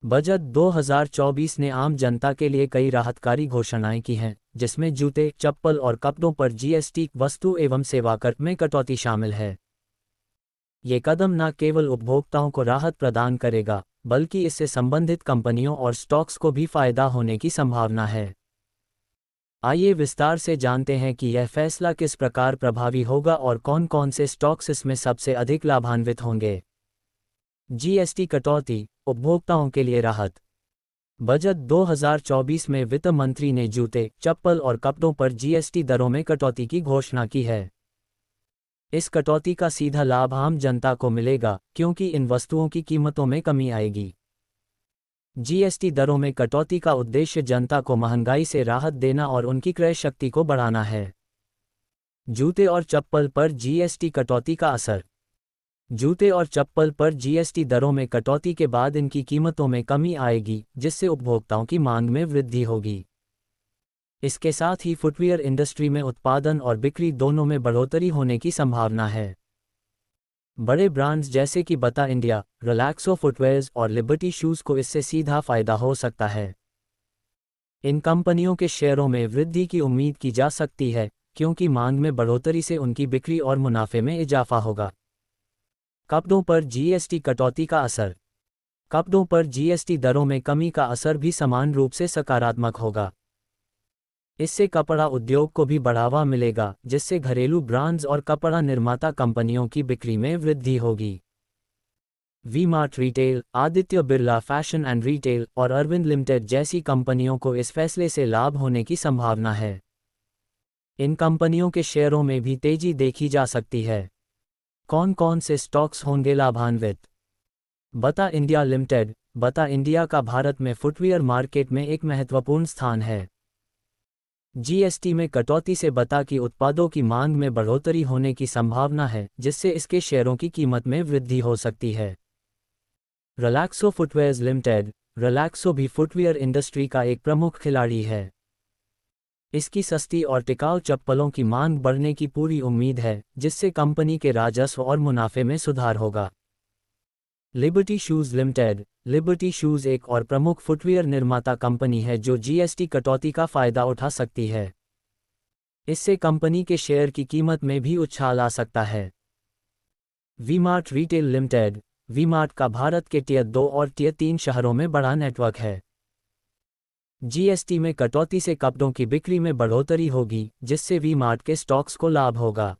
Budget 2024 ने आम जनता के लिए कई राहतकारी घोषणाएं की हैं, जिसमें जूते, चप्पल और कपड़ों पर जीएसटी, वस्तु एवं सेवा कर में कटौती शामिल है। ये कदम न केवल उपभोक्ताओं को राहत प्रदान करेगा, बल्कि इससे संबंधित कंपनियों और स्टॉक्स को भी फायदा होने की संभावना है। आइए विस्तार से जानते हैं कि यह फैसला किस प्रकार प्रभावी होगा और कौन-कौन से स्टॉक्स इसमें सबसे अधिक लाभान्वित होंगे। जीएसटी कटौती, उपभोक्ताओं के लिए राहत। बजट 2024 में वित्त मंत्री ने जूते, चप्पल और कपड़ों पर जीएसटी दरों में कटौती की घोषणा की है। इस कटौती का सीधा लाभ आम जनता को मिलेगा, क्योंकि इन वस्तुओं की कीमतों में कमी आएगी। जीएसटी दरों में कटौती का उद्देश्य जनता को महंगाई से राहत देना और उनकी क्रय शक्ति को बढ़ाना है। जूते और चप्पल पर जीएसटी कटौती का असर। जूते और चप्पल पर जीएसटी दरों में कटौती के बाद इनकी कीमतों में कमी आएगी, जिससे उपभोक्ताओं की मांग में वृद्धि होगी। इसके साथ ही फुटवियर इंडस्ट्री में उत्पादन और बिक्री दोनों में बढ़ोतरी होने की संभावना है। बड़े ब्रांड्स जैसे कि बता इंडिया, रिलैक्सो फुटवेयर्स और लिबर्टी शूज़ को इससे सीधा फायदा हो सकता है। इन कंपनियों के शेयरों में वृद्धि की उम्मीद की जा सकती है, क्योंकि मांग में बढ़ोतरी से उनकी बिक्री और मुनाफे में इजाफा होगा। कपड़ों पर जीएसटी कटौती का असर। कपड़ों पर जीएसटी दरों में कमी का असर भी समान रूप से सकारात्मक होगा। इससे कपड़ा उद्योग को भी बढ़ावा मिलेगा, जिससे घरेलू ब्रांड्स और कपड़ा निर्माता कंपनियों की बिक्री में वृद्धि होगी। V-Mart retail, Aditya Birla fashion and retail और अरविंद लिमिटेड जैसी कंपनियों को इस फैसले से लाभ होने की संभावना है। इन कंपनियों के शेयरों में भी तेजी देखी जा सकती है। कौन-कौन से स्टॉक्स होंगे लाभान्वित? बता इंडिया लिमिटेड। बता इंडिया का भारत में फुटवियर मार्केट में एक महत्वपूर्ण स्थान है। जीएसटी में कटौती से बता की उत्पादों की मांग में बढ़ोतरी होने की संभावना है, जिससे इसके शेयरों की कीमत में वृद्धि हो सकती है। Relaxo footwears limited. रिलैक्सो भी फुटवियर इंडस्ट्री का एक प्रमुख खिलाड़ी है। इसकी सस्ती और टिकाऊ चप्पलों की मांग बढ़ने की पूरी उम्मीद है, जिससे कंपनी के राजस्व और मुनाफे में सुधार होगा। Liberty shoes limited. Liberty shoes एक और प्रमुख फुटवियर निर्माता कंपनी है जो जीएसटी कटौती का फायदा उठा सकती है। इससे कंपनी के शेयर की कीमत में भी उछाल आ सकता है। V-Mart retail limited. वी-मार्ट का भारत के टियर 2 और टियर 3 शहरों में बड़ा नेटवर्क है। जीएसटी में कटौती से कपड़ों की बिक्री में बढ़ोतरी होगी, जिससे वी-मार्ट के स्टॉक्स को लाभ होगा।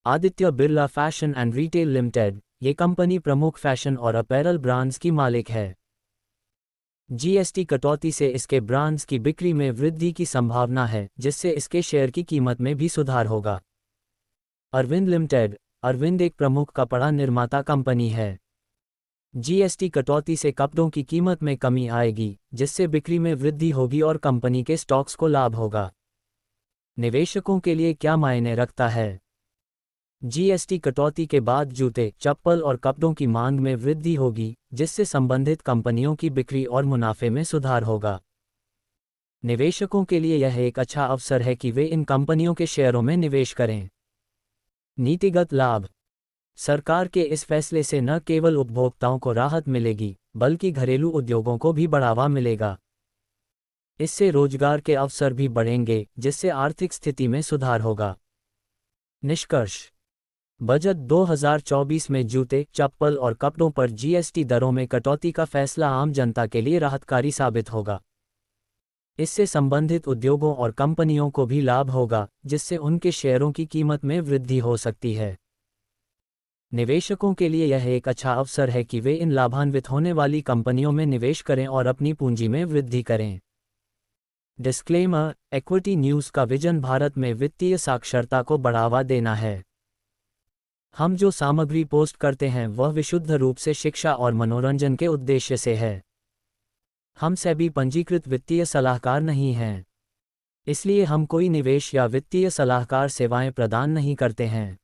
Aditya Birla fashion and retail limited. ये कंपनी प्रमुख फैशन और अपैरल ब्रांड्स की मालिक है। जीएसटी कटौती से इसके ब्रांड्स की बिक्री में वृद्धि की संभावना है, जिससे इसके शेयर की कीमत में भी सुधार होगा। अरविंद लिमिटेड। अरविंद एक प्रमुख कपड़ा निर्माता कंपनी है। जीएसटी कटौती से कपड़ों की कीमत में कमी आएगी, जिससे बिक्री में वृद्धि होगी और कंपनी के स्टॉक्स को लाभ होगा। निवेशकों के लिए क्या मायने रखता है? जीएसटी कटौती के बाद जूते, चप्पल और कपड़ों की मांग में वृद्धि होगी, जिससे संबंधित कंपनियों की बिक्री और मुनाफे में सुधार होगा। निवेशकों के लिए यह एक अच्छा अवसर है कि वे इन कंपनियों के शेयरों में निवेश करें। नीतिगत लाभ। सरकार के इस फैसले से न केवल उपभोक्ताओं को राहत मिलेगी, बल्कि घरेलू उद्योगों को भी बढ़ावा मिलेगा। इससे रोजगार के अवसर भी बढ़ेंगे, जिससे आर्थिक स्थिति में सुधार होगा। निष्कर्ष। बजट 2024 में जूते, चप्पल और कपड़ों पर जीएसटी दरों में कटौती का फैसला आम जनता के लिए राहतकारी साबित होगा। इससे संबंधित उद्योगों और कंपनियों को भी लाभ होगा, जिससे उनके शेयरों की कीमत में वृद्धि हो सकती है। निवेशकों के लिए यह एक अच्छा अवसर है कि वे इन लाभान्वित होने वाली कंपनियों में निवेश करें और अपनी पूंजी में वृद्धि करें। डिस्क्लेमर: इक्विटी न्यूज़ का विजन भारत में वित्तीय साक्षरता को बढ़ावा देना है। हम जो सामग्री पोस्ट करते हैं वह विशुद्ध रूप से शिक्षा और मनोरंजन के उद्देश्य से है। हम सेबी पंजीकृत वित्तीय सलाहकार नहीं हैं। इसलिए हम कोई निवेश या वित्तीय सलाहकार सेवाएं प्रदान नहीं करते हैं।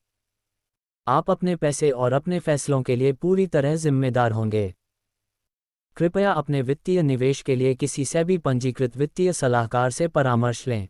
आप अपने पैसे और अपने फैसलों के लिए पूरी तरह जिम्मेदार होंगे। कृपया अपने वित्तीय निवेश के लिए किसी सेबी पंजीकृत वित्तीय सलाहकार से परामर्श लें।